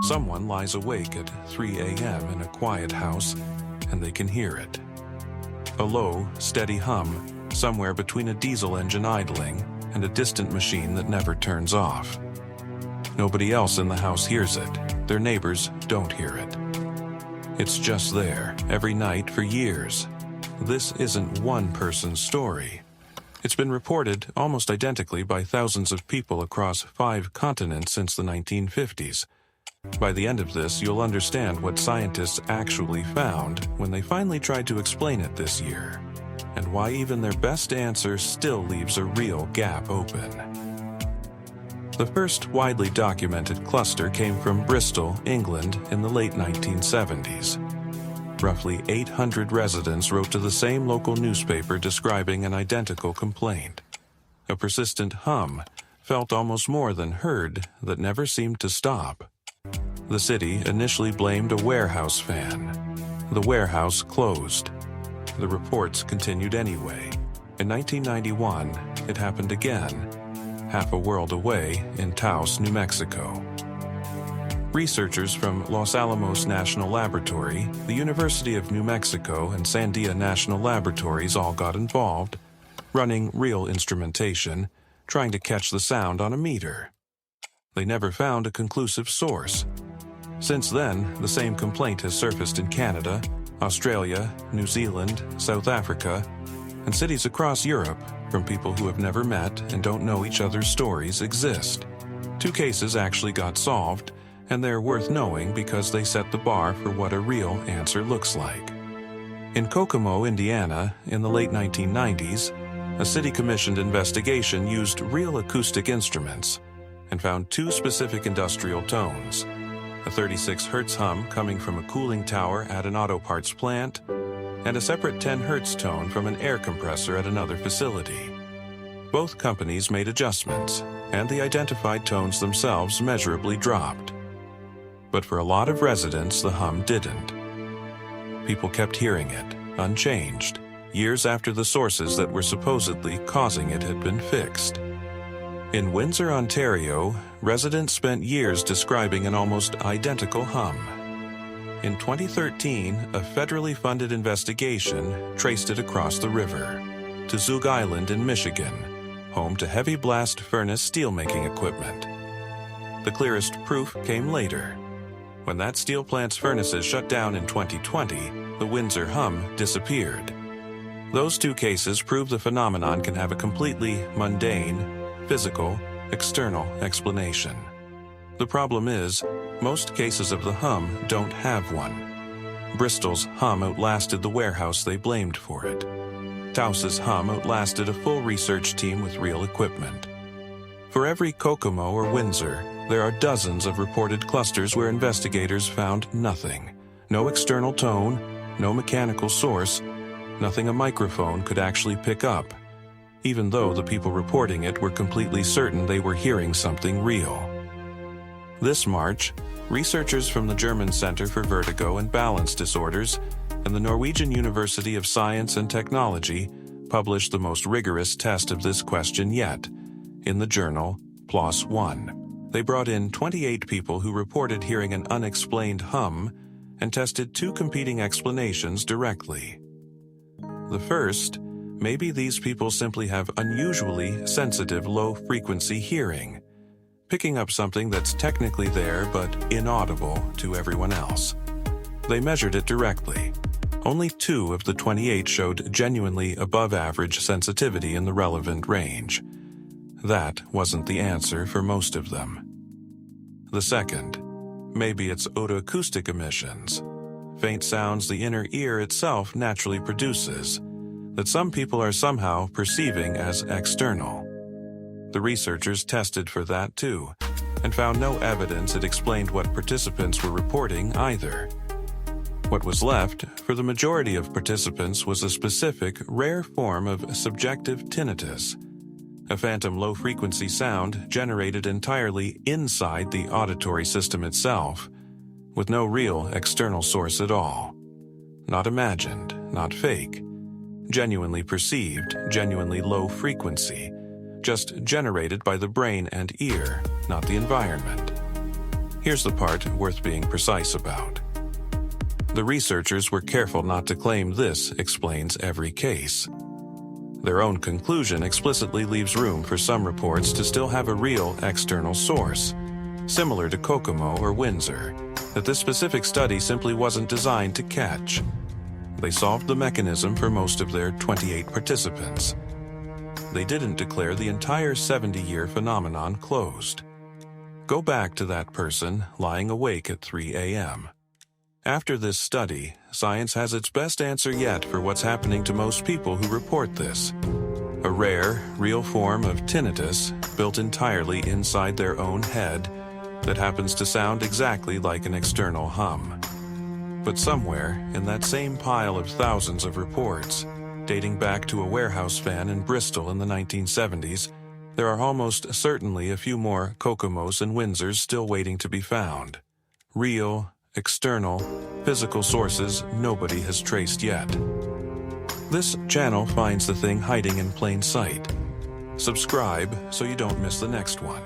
Someone lies awake at 3 a.m. in a quiet house, and they can hear it. A low, steady hum, somewhere between a diesel engine idling and a distant machine that never turns off. Nobody else in the house hears it. Their neighbors don't hear it. It's just there, every night for years. This isn't one person's story. It's been reported almost identically by thousands of people across 5 continents since the 1950s. By the end of this, you'll understand what scientists actually found when they finally tried to explain it this year, and why even their best answer still leaves a real gap open. The first widely documented cluster came from Bristol, England, in the late 1970s. Roughly 800 residents wrote to the same local newspaper describing an identical complaint. A persistent hum, felt almost more than heard, that never seemed to stop. The city initially blamed a warehouse fan. The warehouse closed. The reports continued anyway. In 1991, it happened again, half a world away in Taos, New Mexico. Researchers from Los Alamos National Laboratory, the University of New Mexico, and Sandia National Laboratories all got involved, running real instrumentation, trying to catch the sound on a meter. They never found a conclusive source. Since then, the same complaint has surfaced in Canada, Australia, New Zealand, South Africa, and cities across Europe from people who have never met and don't know each other's stories exist. 2 cases actually got solved, and they're worth knowing because they set the bar for what a real answer looks like. In Kokomo, Indiana, in the late 1990s, a city-commissioned investigation used real acoustic instruments and found 2 specific industrial tones: a 36 Hz hum coming from a cooling tower at an auto parts plant, and a separate 10 Hz tone from an air compressor at another facility. Both companies made adjustments, and the identified tones themselves measurably dropped. But for a lot of residents, the hum didn't. People kept hearing it, unchanged, years after the sources that were supposedly causing it had been fixed. In Windsor, Ontario, residents spent years describing an almost identical hum. In 2013, a federally funded investigation traced it across the river to Zug Island in Michigan, home to heavy blast furnace steelmaking equipment. The clearest proof came later. When that steel plant's furnaces shut down in 2020, the Windsor hum disappeared. Those 2 cases prove the phenomenon can have a completely mundane, physical, external explanation. The problem is, most cases of the hum don't have one. Bristol's hum outlasted the warehouse they blamed for it. Taos's hum outlasted a full research team with real equipment. For every Kokomo or Windsor, there are dozens of reported clusters where investigators found nothing. No external tone, no mechanical source, nothing a microphone could actually pick up, even though the people reporting it were completely certain they were hearing something real. This March, researchers from the German Center for Vertigo and Balance Disorders and the Norwegian University of Science and Technology published the most rigorous test of this question yet, in the journal PLOS ONE. They brought in 28 people who reported hearing an unexplained hum and tested 2 competing explanations directly. The first, maybe these people simply have unusually sensitive low-frequency hearing, picking up something that's technically there but inaudible to everyone else. They measured it directly. Only 2 of the 28 showed genuinely above-average sensitivity in the relevant range. That wasn't the answer for most of them. The second, maybe it's otoacoustic emissions, faint sounds the inner ear itself naturally produces, that some people are somehow perceiving as external. The researchers tested for that too, and found no evidence it explained what participants were reporting either. What was left, for the majority of participants, was a specific, rare form of subjective tinnitus, a phantom low-frequency sound generated entirely inside the auditory system itself, with no real external source at all. Not imagined, not fake. Genuinely perceived, genuinely low frequency, just generated by the brain and ear, not the environment. Here's the part worth being precise about. The researchers were careful not to claim this explains every case. Their own conclusion explicitly leaves room for some reports to still have a real external source, similar to Kokomo or Windsor, that this specific study simply wasn't designed to catch. They solved the mechanism for most of their 28 participants. They didn't declare the entire 70-year phenomenon closed. Go back to that person lying awake at 3 a.m. After this study, science has its best answer yet for what's happening to most people who report this. A rare, real form of tinnitus built entirely inside their own head that happens to sound exactly like an external hum. But somewhere in that same pile of thousands of reports, dating back to a warehouse van in Bristol in the 1970s, there are almost certainly a few more Kokomos and Windsors still waiting to be found. Real, external, physical sources nobody has traced yet. This channel finds the thing hiding in plain sight. Subscribe so you don't miss the next one.